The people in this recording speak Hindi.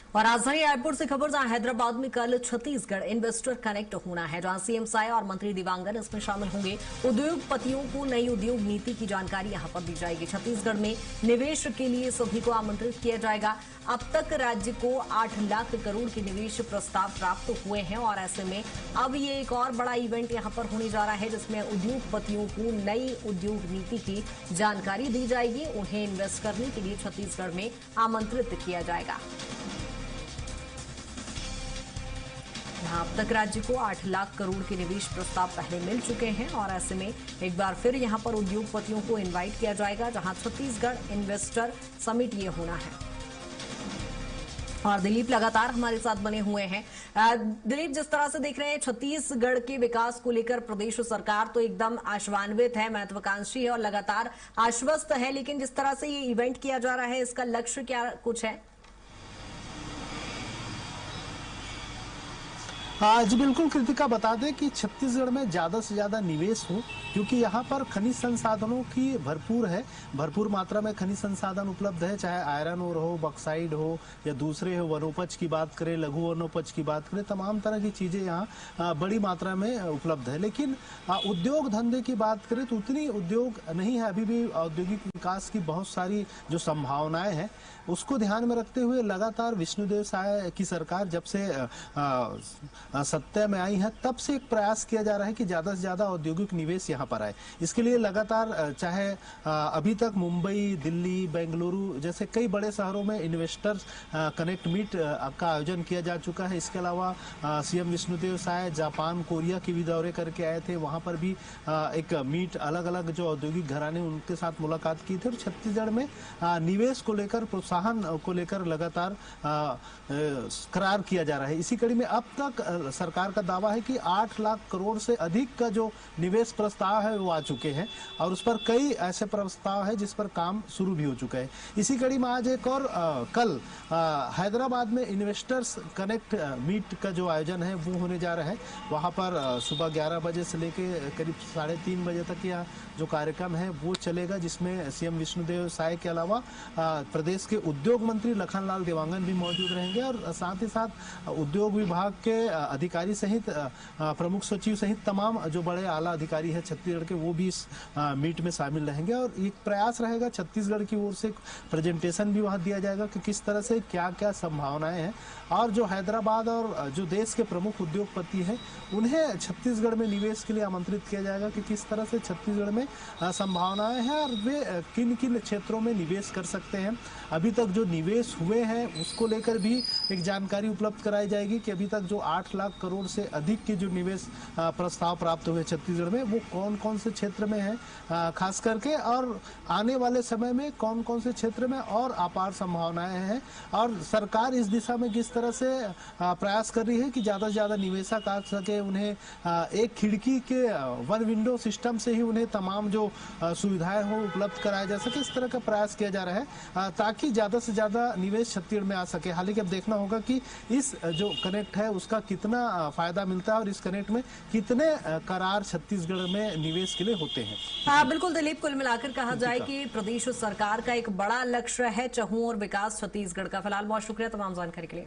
और राजधानी रायपुर से खबर, जहां हैदराबाद में कल छत्तीसगढ़ इन्वेस्टर कनेक्ट होना है, जहां सीएम साय और मंत्री दिवांगन इसमें शामिल होंगे। उद्योगपतियों को नई उद्योग नीति की जानकारी यहां पर दी जाएगी। छत्तीसगढ़ में निवेश के लिए सभी को आमंत्रित किया जाएगा। अब तक राज्य को 8 लाख करोड़ के निवेश प्रस्ताव प्राप्त हुए हैं और ऐसे में अब ये एक और बड़ा इवेंट यहां पर होने जा रहा है, जिसमें उद्योगपतियों को नई उद्योग नीति की जानकारी दी जाएगी। उन्हें इन्वेस्ट करने के लिए छत्तीसगढ़ में आमंत्रित किया जाएगा। अब तक राज्य को 8 लाख करोड़ के निवेश प्रस्ताव पहले मिल चुके हैं और ऐसे में एक बार फिर यहां पर उद्योगपतियों को इनवाइट किया जाएगा, जहां छत्तीसगढ़ इन्वेस्टर समिट ये होना है। और दिलीप लगातार हमारे साथ बने हुए हैं। दिलीप, जिस तरह से देख रहे हैं छत्तीसगढ़ के विकास को लेकर प्रदेश सरकार तो एकदम आशान्वित है, महत्वाकांक्षी है और लगातार आश्वस्त है, लेकिन जिस तरह से ये इवेंट किया जा रहा है, इसका लक्ष्य क्या कुछ है? हाँ जी, बिल्कुल कृतिका, बता दें कि छत्तीसगढ़ में ज़्यादा से ज़्यादा निवेश हो, क्योंकि यहाँ पर खनिज संसाधनों की भरपूर मात्रा में खनिज संसाधन उपलब्ध है। चाहे आयरन ओर हो, बॉक्साइड हो या दूसरे हो, वनोपज की बात करें, लघु वनोपज की बात करें, तमाम तरह की चीज़ें यहाँ बड़ी मात्रा में उपलब्ध है। लेकिन उद्योग धंधे की बात करें तो उतनी उद्योग नहीं है। अभी भी औद्योगिक विकास की बहुत सारी जो संभावनाएं हैं, उसको ध्यान में रखते हुए लगातार विष्णुदेव साय की सरकार जब से सत्ता में आई है, तब से एक प्रयास किया जा रहा है कि ज्यादा से ज्यादा औद्योगिक निवेश यहाँ पर आए। इसके लिए लगातार चाहे अभी तक मुंबई, दिल्ली, बेंगलुरु जैसे कई बड़े शहरों में इन्वेस्टर्स कनेक्ट मीट का आयोजन किया जा चुका है। इसके अलावा CM Vishnudeo Sai Japan, Korea के भी दौरे करके आए थे। वहां पर भी एक मीट, अलग अलग जो औद्योगिक घराने उनके साथ मुलाकात की थी। और छत्तीसगढ़ में निवेश को लेकर, प्रोत्साहन को लेकर लगातार करार किया जा रहा है। इसी कड़ी में अब तक सरकार का दावा है कि 8 लाख करोड़ से अधिक का जो निवेश प्रस्ताव है वो आ चुके हैं और उस पर कई ऐसे प्रस्ताव है जिस पर काम शुरू भी हो चुका है। इसी कड़ी में आज एक और कल हैदराबाद में इन्वेस्टर्स कनेक्ट मीट का जो आयोजन है वो होने जा रहा है। वहां पर सुबह 11 बजे से लेकर करीब 3:30 बजे तक यह जो कार्यक्रम है वो चलेगा, जिसमें सीएम विष्णुदेव साय के अलावा प्रदेश के उद्योग मंत्री लखनलाल देवांगन भी मौजूद रहेंगे और साथ ही साथ उद्योग विभाग के अधिकारी सहित प्रमुख सचिव सहित तमाम जो बड़े आला अधिकारी हैं छत्तीसगढ़ के, वो भी इस मीट में शामिल रहेंगे। और एक प्रयास रहेगा छत्तीसगढ़ की ओर से, प्रेजेंटेशन भी वहां दिया जाएगा कि किस तरह से क्या क्या संभावनाएं हैं और जो हैदराबाद और जो देश के प्रमुख उद्योगपति हैं उन्हें छत्तीसगढ़ में निवेश के लिए आमंत्रित किया जाएगा कि किस तरह से छत्तीसगढ़ में संभावनाएं हैं और वे किन किन क्षेत्रों में निवेश कर सकते हैं। अभी तक जो निवेश हुए हैं उसको लेकर भी एक जानकारी उपलब्ध कराई जाएगी कि अभी तक जो 8 लाख करोड़ से अधिक के जो निवेश प्रस्ताव प्राप्त हुए छत्तीसगढ़ में, वो कौन कौन से क्षेत्र में है खास करके, और आने वाले समय में कौन कौन से क्षेत्र में और अपार संभावनाएं हैं। और सरकार इस दिशा में किस तरह से प्रयास कर रही है कि ज़्यादा से ज़्यादा निवेशक आ सके, उन्हें एक खिड़की के वन विंडो सिस्टम से ही उन्हें तमाम जो सुविधाएं हो उपलब्ध कराया जा सके। इस तरह का प्रयास किया जा रहा है ताकि ज़्यादा से ज़्यादा निवेश छत्तीसगढ़ में आ सके। हालांकि अब देखना होगा कि इस जो कनेक्ट है उसका कितना फायदा मिलता है और इस कनेक्ट में कितने करार छत्तीसगढ़ में निवेश के लिए होते हैं। हाँ बिल्कुल दिलीप, कुल मिलाकर कहा जाए कि प्रदेश सरकार का एक बड़ा लक्ष्य है चहुं और विकास छत्तीसगढ़ का। फिलहाल बहुत शुक्रिया तमाम जानकारी के लिए।